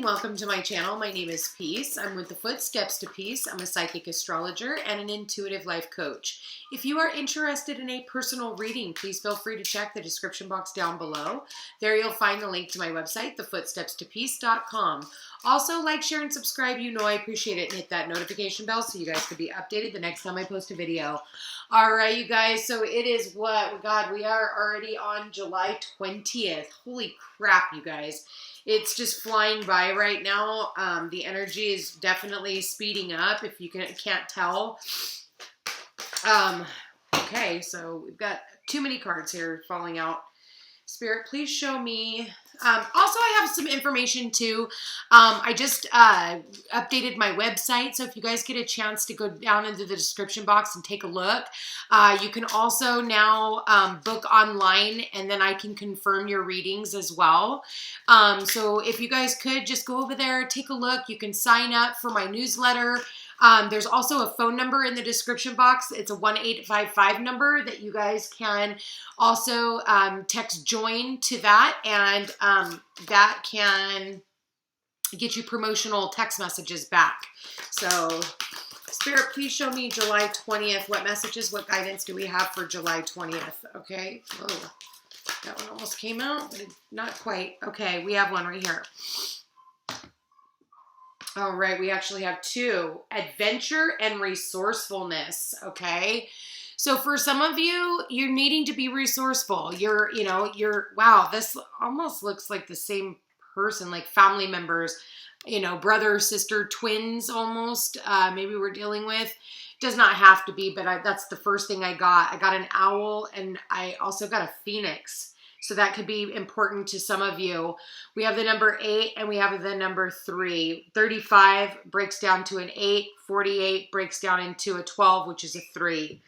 Welcome to my channel. My name is Peace. I'm with the Footsteps to Peace. I'm a psychic astrologer and an intuitive life coach. If you are interested in a personal reading, please feel free to check the description box down below. There you'll find the link to my website, thefootstepstopeace.com. Also, like, share, and subscribe. You know I appreciate it. And hit that notification bell so you guys can be updated the next time I post a video. All right, you guys. So it is what? God, we are already on July 20th. Holy crap, you guys. It's just flying by right now. The energy is definitely speeding up, if you can't tell. Okay, so we've got too many cards here falling out. Spirit, please show me. Also, I have some information too. I just updated my website, so if you guys get a chance to go down into the description box and take a look, you can also now book online, and then I can confirm your readings as well. So if you guys could just go over there, take a look. You can sign up for my newsletter. There's also a phone number in the description box. It's a 1-855 number that you guys can also text join to that, and that can get you promotional text messages back. So, Spirit, please show me July 20th. What messages, what guidance do we have for July 20th? Okay. Whoa. That one almost came out, but not quite. Okay, we have one right here. All right, we actually have two. Adventure and resourcefulness, okay? So for some of you, you're needing to be resourceful. Wow, this almost looks like the same person, like family members, brother, sister, twins almost, maybe we're dealing with. Does not have to be, but that's the first thing I got. I got an owl, and I also got a phoenix. So that could be important to some of you. We have the number 8 and we have the number 3. 35 breaks down to an 8. 48 breaks down into a 12, which is a 3.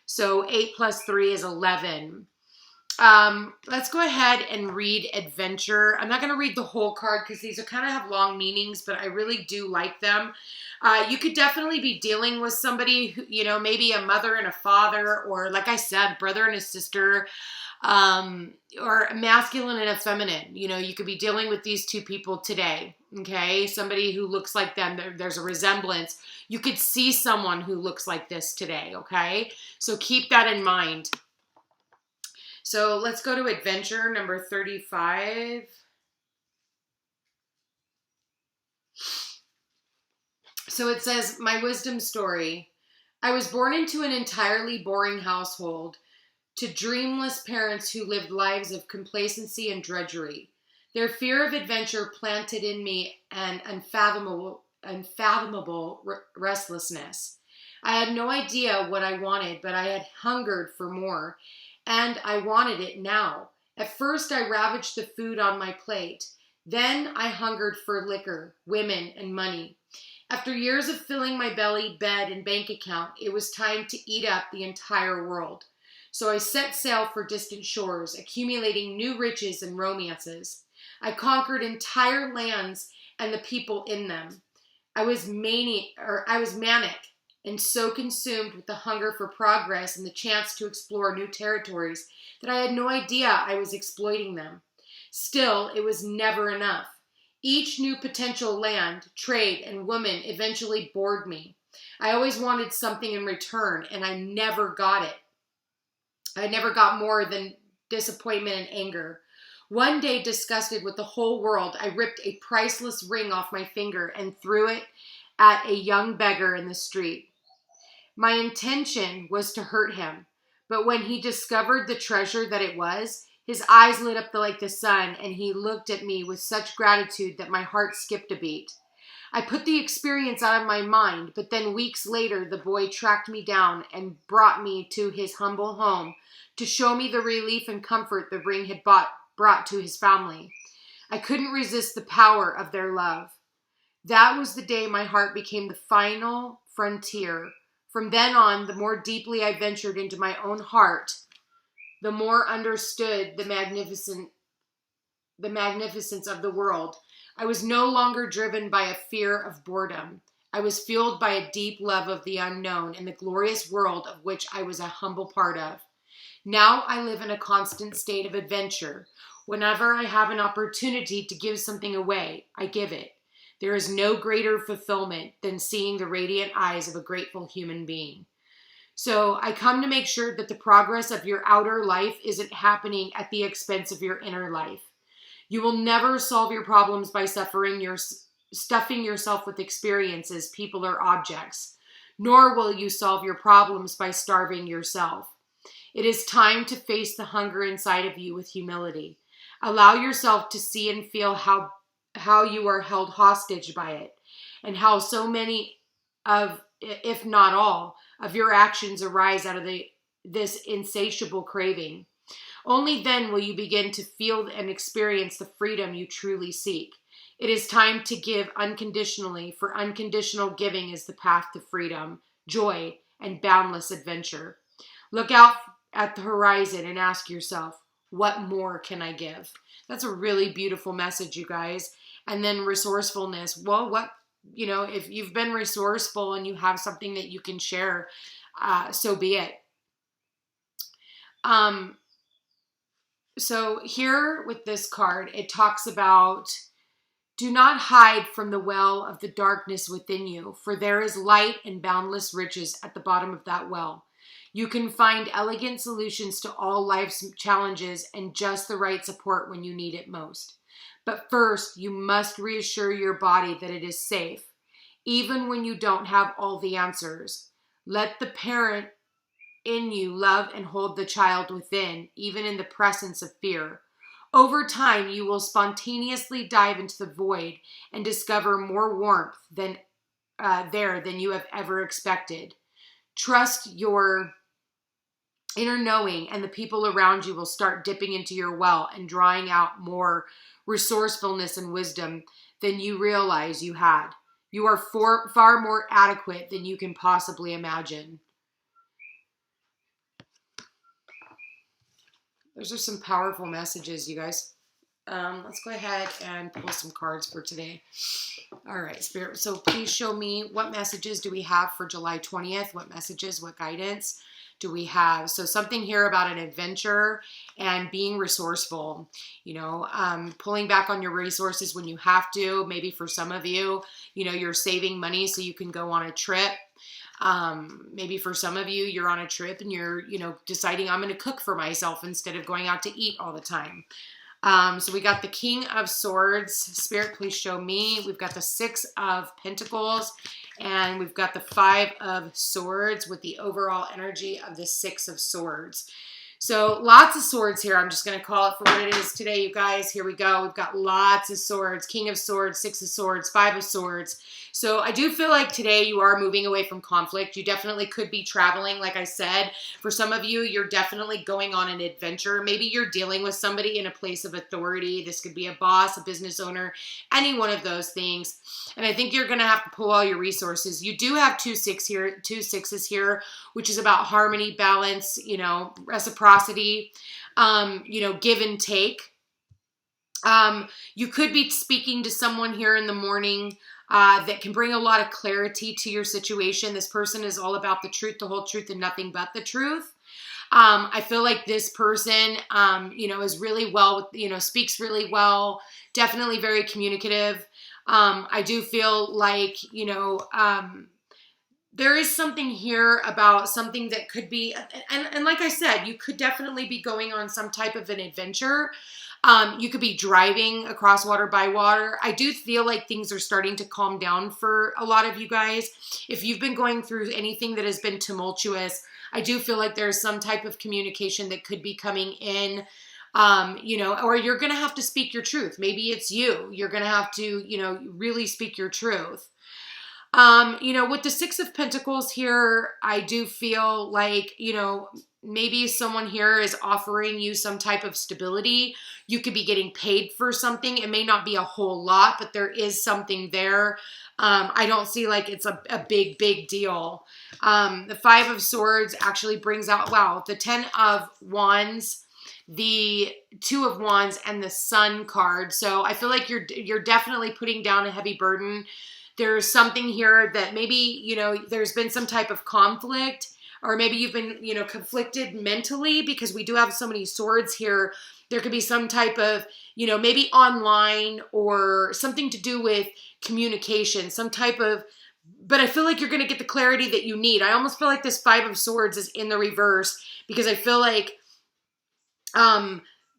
So 8 plus 3 is 11. Let's go ahead and read Adventure. I'm not going to read the whole card because these kind of have long meanings, but I really do like them. You could definitely be dealing with somebody who, maybe a mother and a father, or like I said, brother and a sister, or a masculine and a feminine. You could be dealing with these two people today. Okay. Somebody who looks like them. There's a resemblance. You could see someone who looks like this today. Okay. So keep that in mind. So let's go to Adventure number 35. So it says, my wisdom story. I was born into an entirely boring household, to dreamless parents who lived lives of complacency and drudgery. Their fear of adventure planted in me an unfathomable restlessness. I had no idea what I wanted, but I had hungered for more, and I wanted it now. At first, I ravaged the food on my plate. Then I hungered for liquor, women, and money. After years of filling my belly, bed, and bank account, it was time to eat up the entire world. So I set sail for distant shores, accumulating new riches and romances. I conquered entire lands and the people in them. I was manic and so consumed with the hunger for progress and the chance to explore new territories that I had no idea I was exploiting them. Still, it was never enough. Each new potential land, trade, and woman eventually bored me. I always wanted something in return, and I never got it. I never got more than disappointment and anger. One day, disgusted with the whole world, I ripped a priceless ring off my finger and threw it at a young beggar in the street. My intention was to hurt him, but when he discovered the treasure that it was, his eyes lit up like the sun, and he looked at me with such gratitude that my heart skipped a beat. I put the experience out of my mind, but then weeks later, the boy tracked me down and brought me to his humble home to show me the relief and comfort the ring had brought to his family. I couldn't resist the power of their love. That was the day my heart became the final frontier. From then on, the more deeply I ventured into my own heart, the more understood the magnificence of the world. I was no longer driven by a fear of boredom. I was fueled by a deep love of the unknown and the glorious world of which I was a humble part of. Now I live in a constant state of adventure. Whenever I have an opportunity to give something away, I give it. There is no greater fulfillment than seeing the radiant eyes of a grateful human being. So I come to make sure that the progress of your outer life isn't happening at the expense of your inner life. You will never solve your problems by stuffing yourself with experiences, people, or objects, nor will you solve your problems by starving yourself. It is time to face the hunger inside of you with humility. Allow yourself to see and feel how you are held hostage by it, and how so many of, if not all, of your actions arise out of this insatiable craving. Only then will you begin to feel and experience the freedom you truly seek. It is time to give unconditionally, for unconditional giving is the path to freedom, joy, and boundless adventure. Look out at the horizon and ask yourself, what more can I give? That's a really beautiful message, you guys. And then resourcefulness. Well, if you've been resourceful and you have something that you can share, so be it. So here with this card, it talks about, do not hide from the well of the darkness within you, for there is light and boundless riches at the bottom of that well. You can find elegant solutions to all life's challenges and just the right support when you need it most. But first, you must reassure your body that it is safe, even when you don't have all the answers. Let the parent in you love and hold the child within, even in the presence of fear. Over time, you will spontaneously dive into the void and discover more warmth than you have ever expected. Trust your inner knowing, and the people around you will start dipping into your well and drawing out more resourcefulness and wisdom than you realize you had. You are far more adequate than you can possibly imagine. Those are some powerful messages, you guys. Let's go ahead and pull some cards for today. All right, Spirit. So please show me, what messages do we have for July 20th? What messages, what guidance do we have? So something here about an adventure and being resourceful, pulling back on your resources when you have to. Maybe for some of you, you're saving money so you can go on a trip. Maybe for some of you, you're on a trip and you're, deciding I'm going to cook for myself instead of going out to eat all the time. So we got the King of Swords. Spirit, please show me. We've got the Six of Pentacles, and we've got the Five of Swords with the overall energy of the Six of Swords. So lots of swords here. I'm just going to call it for what it is today, you guys. Here we go. We've got lots of swords. King of Swords, Six of Swords, Five of Swords. So I do feel like today you are moving away from conflict. You definitely could be traveling, like I said. For some of you, you're definitely going on an adventure. Maybe you're dealing with somebody in a place of authority. This could be a boss, a business owner, any one of those things. And I think you're going to have to pull all your resources. You do have two sixes here, which is about harmony, balance, reciprocity, give and take. You could be speaking to someone here in the morning that can bring a lot of clarity to your situation. This person is all about the truth, the whole truth, and nothing but the truth. I feel like this person, is really well, speaks really well, definitely very communicative. I do feel like, there is something here about something that could be, and like I said, you could definitely be going on some type of an adventure. You could be driving across water by water. I do feel like things are starting to calm down for a lot of you guys. If you've been going through anything that has been tumultuous, I do feel like there's some type of communication that could be coming in, or you're going to have to speak your truth. Maybe it's you. You're going to have to, really speak your truth. With the Six of Pentacles here, I do feel like, maybe someone here is offering you some type of stability. You could be getting paid for something. It may not be a whole lot, but there is something there. I don't see like it's a big, big deal. The Five of Swords actually brings out, the Ten of Wands, the Two of Wands, and the Sun card. So I feel like you're definitely putting down a heavy burden. There's something here that maybe, there's been some type of conflict. or maybe you've been, conflicted mentally, because we do have so many swords here. There could be some type of, maybe online or something to do with communication, some type of, but I feel like you're going to get the clarity that you need. I almost feel like this Five of Swords is in the reverse, because I feel like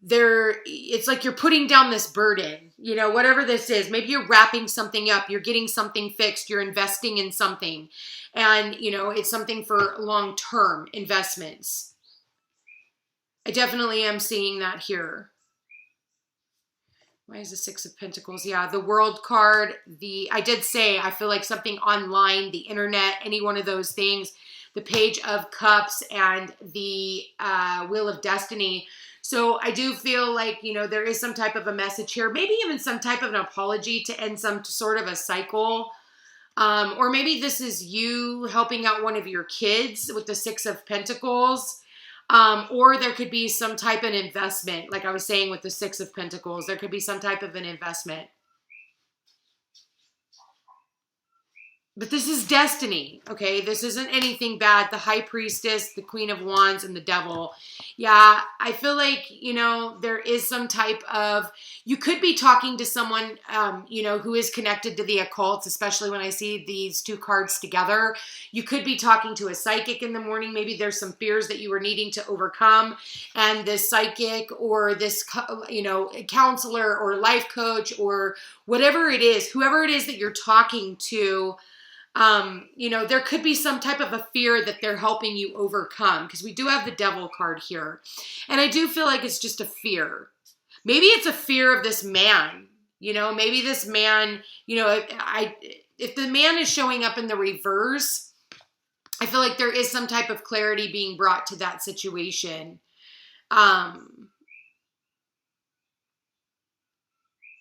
it's like you're putting down this burden, whatever this is. Maybe you're wrapping something up, you're getting something fixed, you're investing in something, and it's something for long-term investments. I definitely am seeing that here. Why is the Six of Pentacles? Yeah, the World card, I did say, I feel like something online, the internet, any one of those things, the Page of Cups and the Wheel of Destiny. So I do feel like, there is some type of a message here, maybe even some type of an apology to end some sort of a cycle. Or maybe this is you helping out one of your kids with the Six of Pentacles. Or there could be some type of investment. Like I was saying with the Six of Pentacles, there could be some type of an investment. But this is destiny, okay? This isn't anything bad. The High Priestess, the Queen of Wands, and the Devil. Yeah, I feel like, there is some type of, you could be talking to someone, who is connected to the occult, especially when I see these two cards together. You could be talking to a psychic in the morning. Maybe there's some fears that you were needing to overcome. And this psychic or this, counselor or life coach or whatever it is, whoever it is that you're talking to, there could be some type of a fear that they're helping you overcome, because we do have the Devil card here. And I do feel like it's just a fear. Maybe it's a fear of this man, maybe this man, if the man is showing up in the reverse, I feel like there is some type of clarity being brought to that situation.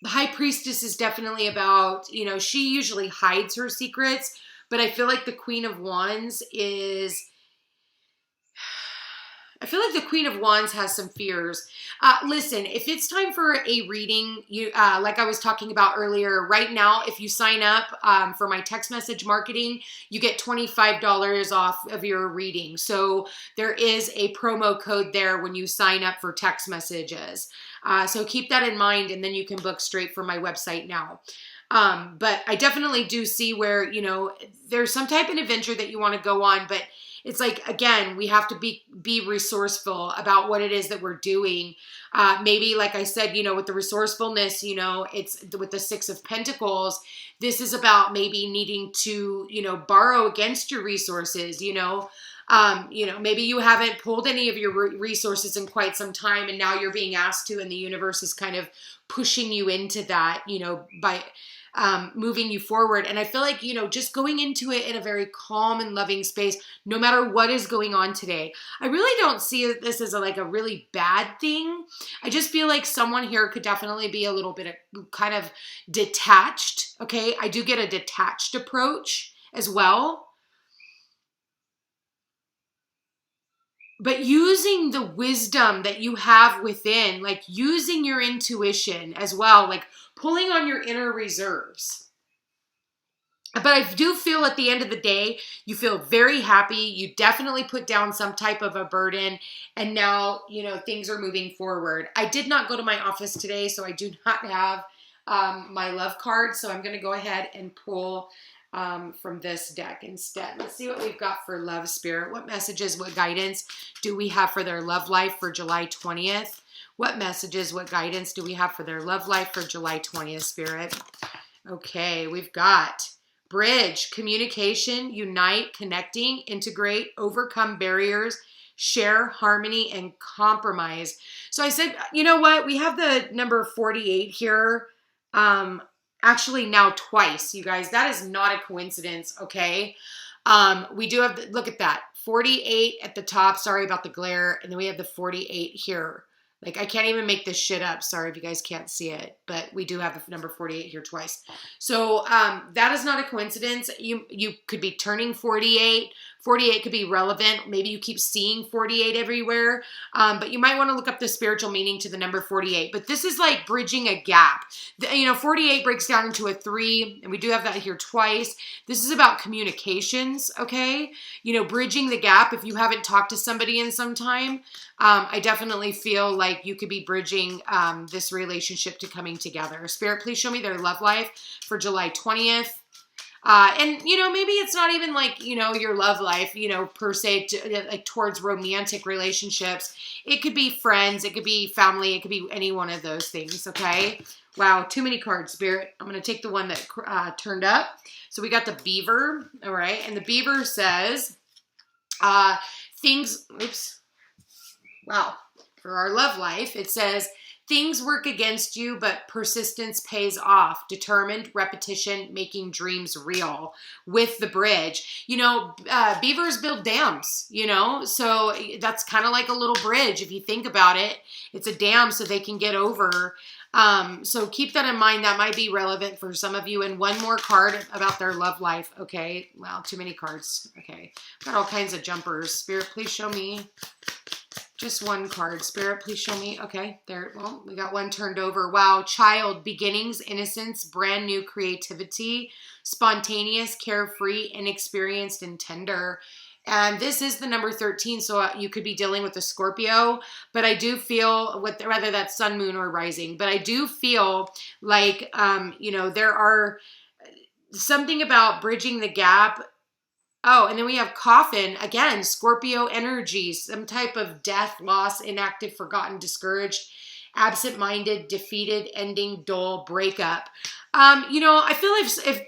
The High Priestess is definitely about, she usually hides her secrets, but I feel like the Queen of Wands has some fears. Listen, if it's time for a reading, like I was talking about earlier, right now, if you sign up for my text message marketing, you get $25 off of your reading. So there is a promo code there when you sign up for text messages. So keep that in mind, and then you can book straight from my website now. But I definitely do see where, there's some type of adventure that you want to go on, but it's like, again, we have to be resourceful about what it is that we're doing. Maybe, like I said, with the resourcefulness, it's with the Six of Pentacles. This is about maybe needing to, borrow against your resources, maybe you haven't pulled any of your resources in quite some time, and now you're being asked to, and the universe is kind of pushing you into that, by moving you forward. And I feel like, just going into it in a very calm and loving space, no matter what is going on today. I really don't see this as a really bad thing. I just feel like someone here could definitely be a little bit of kind of detached. Okay. I do get a detached approach as well. But using the wisdom that you have within, like using your intuition as well, like pulling on your inner reserves. But I do feel at the end of the day, you feel very happy. You definitely put down some type of a burden. And now, things are moving forward. I did not go to my office today, so I do not have my love card. So I'm going to go ahead and pull from this deck instead. Let's see what we've got for love, spirit. What messages, what guidance do we have for their love life for July 20th? What messages, what guidance do we have for their love life for July 20th, spirit? Okay, we've got bridge, communication, unite, connecting, integrate, overcome barriers, share, harmony, and compromise. So I said, you know what? We have the number 48 here. Actually now twice, you guys. That is not a coincidence, okay? We do have, look at that, 48 at the top. Sorry about the glare. And then we have the 48 here. Like, I can't even make this shit up. Sorry if you guys can't see it, but we do have the number 48 here twice. So that is not a coincidence. You could be turning 48. 48 could be relevant. Maybe you keep seeing 48 everywhere, but you might want to look up the spiritual meaning to the number 48. But this is like bridging a gap. 48 breaks down into a 3, and we do have that here twice. This is about communications, okay? Bridging the gap. If you haven't talked to somebody in some time, I definitely feel like you could be bridging this relationship to coming together. Spirit, please show me their love life for July 20th. And, maybe it's not even like, your love life, per se, like towards romantic relationships. It could be friends. It could be family. It could be any one of those things, okay? Wow, too many cards, Spirit. I'm going to take the one that turned up. So we got the beaver, all right? And the beaver says, for our love life, it says, things work against you, but persistence pays off. Determined, repetition, making dreams real with the bridge. Beavers build dams, so that's kind of like a little bridge. If you think about it, it's a dam so they can get over. So keep that in mind. That might be relevant for some of you. And one more card about their love life. Okay. Wow. Too many cards. Okay. Got all kinds of jumpers. Spirit, please show me. Just one card. Spirit, please show me. Okay, there. Well, we got one turned over. Wow. Child, beginnings, innocence, brand new creativity, spontaneous, carefree, inexperienced, and tender. And this is the number 13, so you could be dealing with a Scorpio, but I do feel, whether that's sun, moon, or rising, but I do feel like, there are something about bridging the gap. Oh, and then we have coffin. Again, Scorpio energy, some type of death, loss, inactive, forgotten, discouraged, absent-minded, defeated, ending, dull, breakup. I feel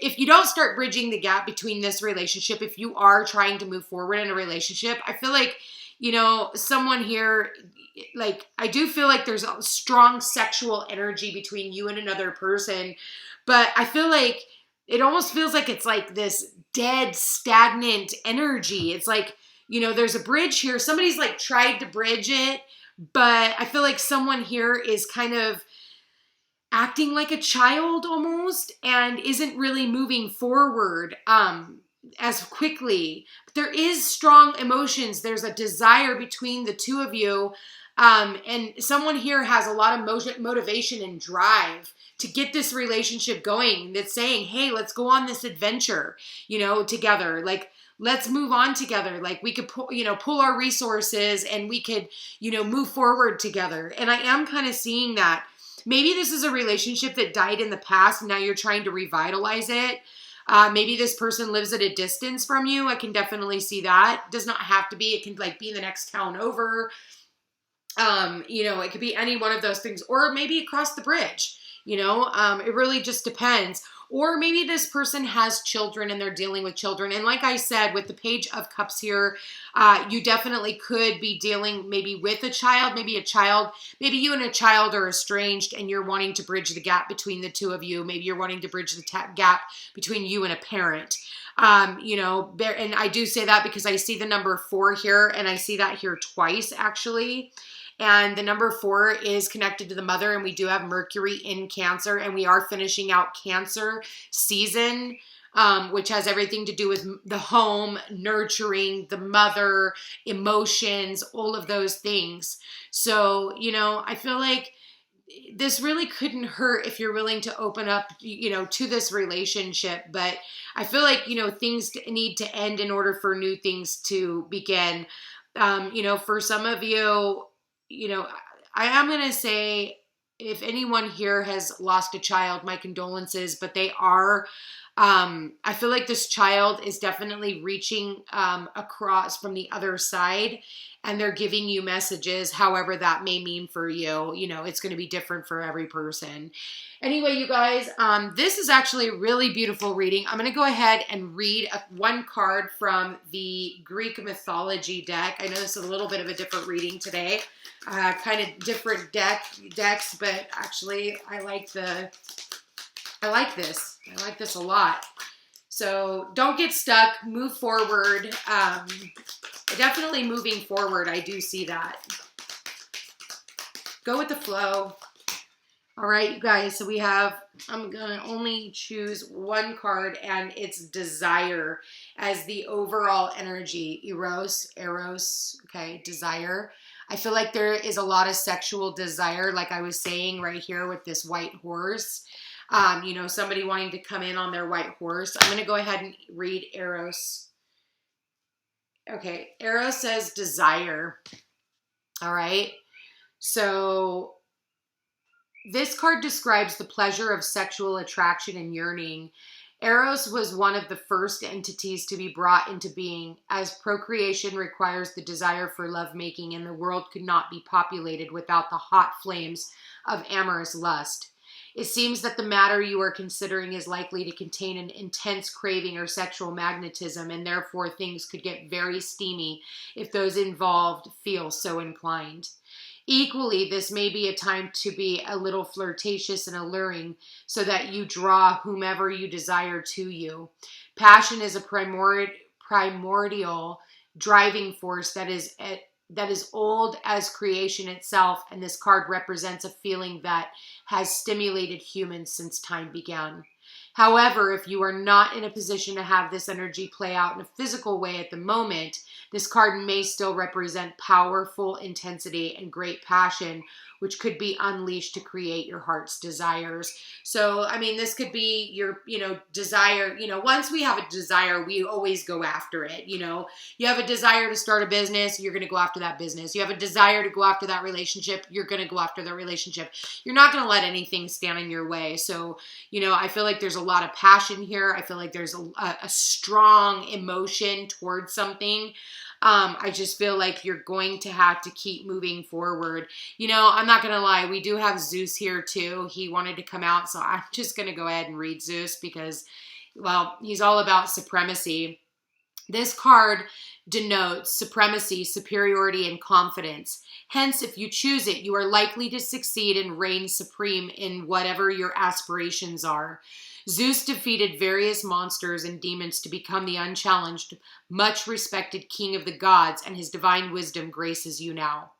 if you don't start bridging the gap between this relationship, if you are trying to move forward in a relationship, I feel like, someone here, like, I do feel like there's a strong sexual energy between you and another person, but I feel like it almost feels like it's like this dead, stagnant energy. It's like, there's a bridge here. Somebody's like tried to bridge it, but I feel like someone here is kind of acting like a child almost and isn't really moving forward as quickly. But there is strong emotions. There's a desire between the two of you. And someone here has a lot of motivation and drive to get this relationship going. That's saying, hey, let's go on this adventure, together. Like, let's move on together. Like, we could pull our resources and we could, move forward together. And I am kind of seeing that. Maybe this is a relationship that died in the past and now you're trying to revitalize it. Maybe this person lives at a distance from you. I can definitely see that. It does not have to be. It can be in the next town over. It could be any one of those things, or maybe across the bridge, it really just depends. Or maybe this person has children and they're dealing with children. And like I said, with the Page of Cups here, you definitely could be dealing maybe with a child, maybe you and a child are estranged and you're wanting to bridge the gap between the two of you. Maybe you're wanting to bridge the gap between you and a parent. And I do say that because I see the number 4 here and I see that here twice actually. And the number 4 is connected to the mother, and we do have Mercury in Cancer, and we are finishing out Cancer season, which has everything to do with the home, nurturing, the mother, emotions, all of those things. So, I feel like this really couldn't hurt if you're willing to open up, to this relationship. But I feel like, things need to end in order for new things to begin. For some of you, I am going to say, if anyone here has lost a child, my condolences, but they are, I feel like this child is definitely reaching across from the other side, and they're giving you messages, however that may mean for you. It's going to be different for every person. Anyway, you guys, this is actually a really beautiful reading. I'm going to go ahead and read one card from the Greek mythology deck. I know this is a little bit of a different reading today. Kind of different decks, but actually I like this. I like this a lot. So don't get stuck. Move forward. Definitely moving forward. I do see that. Go with the flow. All right, you guys, so we have, I'm going to only choose one card, and it's desire as the overall energy. Eros, okay, desire. I feel like there is a lot of sexual desire, like I was saying right here with this white horse. You know, somebody wanting to come in on their white horse. I'm going to go ahead and read Eros. Okay, Eros says desire. All right, so this card describes the pleasure of sexual attraction and yearning. Eros was one of the first entities to be brought into being, as procreation requires the desire for lovemaking, and the world could not be populated without the hot flames of amorous lust. It seems that the matter you are considering is likely to contain an intense craving or sexual magnetism, and therefore things could get very steamy if those involved feel so inclined. Equally, this may be a time to be a little flirtatious and alluring so that you draw whomever you desire to you. Passion is a primordial driving force that is old as creation itself, and this card represents a feeling that has stimulated humans since time began. However, if you are not in a position to have this energy play out in a physical way at the moment, this card may still represent powerful intensity and great passion, which could be unleashed to create your heart's desires. So, I mean, this could be your, desire. Once we have a desire, we always go after it. You have a desire to start a business, you're going to go after that business. You have a desire to go after that relationship, you're going to go after that relationship. You're not going to let anything stand in your way. So, I feel like there's a lot of passion here. I feel like there's a strong emotion towards something. I just feel like you're going to have to keep moving forward. I'm not going to lie. We do have Zeus here too. He wanted to come out. So I'm just going to go ahead and read Zeus because, well, he's all about supremacy. This card denotes supremacy, superiority, and confidence. Hence, if you choose it, you are likely to succeed and reign supreme in whatever your aspirations are. Zeus defeated various monsters and demons to become the unchallenged, much respected king of the gods, and his divine wisdom graces you now.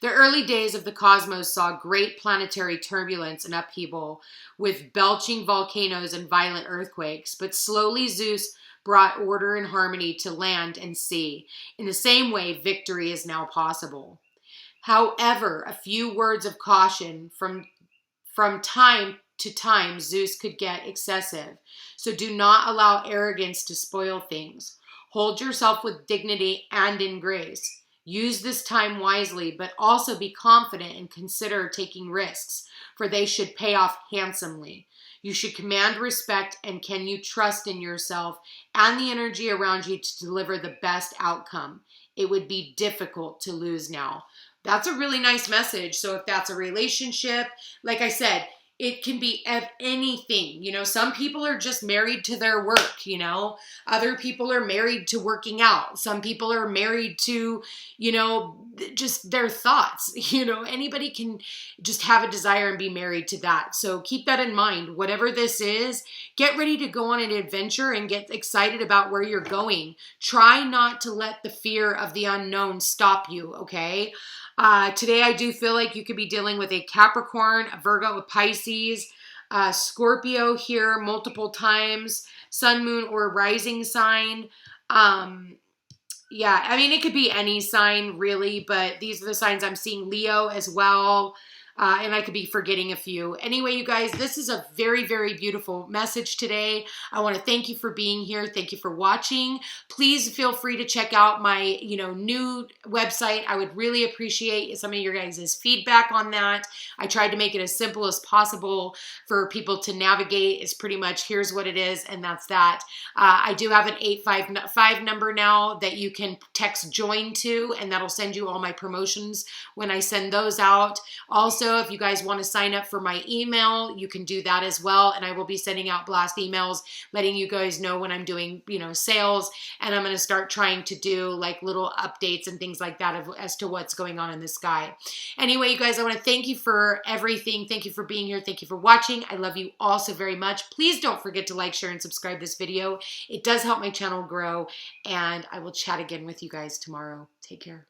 The early days of the cosmos saw great planetary turbulence and upheaval, with belching volcanoes and violent earthquakes, but slowly Zeus brought order and harmony to land and sea. In the same way, victory is now possible. However, a few words of caution: from time to time, Zeus could get excessive. So do not allow arrogance to spoil things. Hold yourself with dignity and in grace. Use this time wisely, but also be confident and consider taking risks, for they should pay off handsomely. You should command respect, and can you trust in yourself and the energy around you to deliver the best outcome? It would be difficult to lose now. That's a really nice message. So if that's a relationship, like I said, it can be of anything. Some people are just married to their work, Other people are married to working out. Some people are married to, just their thoughts. Anybody can just have a desire and be married to that. So keep that in mind. Whatever this is, get ready to go on an adventure and get excited about where you're going. Try not to let the fear of the unknown stop you, okay? Today, I do feel like you could be dealing with a Capricorn, a Virgo, a Pisces, Scorpio here multiple times, sun, moon, or rising sign. Yeah, I mean, it could be any sign really, but these are the signs I'm seeing. Leo as well. And I could be forgetting a few. Anyway, you guys, this is a very, very beautiful message today. I want to thank you for being here. Thank you for watching. Please feel free to check out my, new website. I would really appreciate some of your guys' feedback on that. I tried to make it as simple as possible for people to navigate. It's pretty much, here's what it is, and that's that. I do have an 855 number now that you can text join to, and that'll send you all my promotions when I send those out. Also, if you guys want to sign up for my email, you can do that as well. And I will be sending out blast emails letting you guys know when I'm doing, sales. And I'm going to start trying to do like little updates and things like that as to what's going on in the sky. Anyway, you guys, I want to thank you for everything. Thank you for being here. Thank you for watching. I love you all so very much. Please don't forget to like, share, and subscribe this video. It does help my channel grow. And I will chat again with you guys tomorrow. Take care.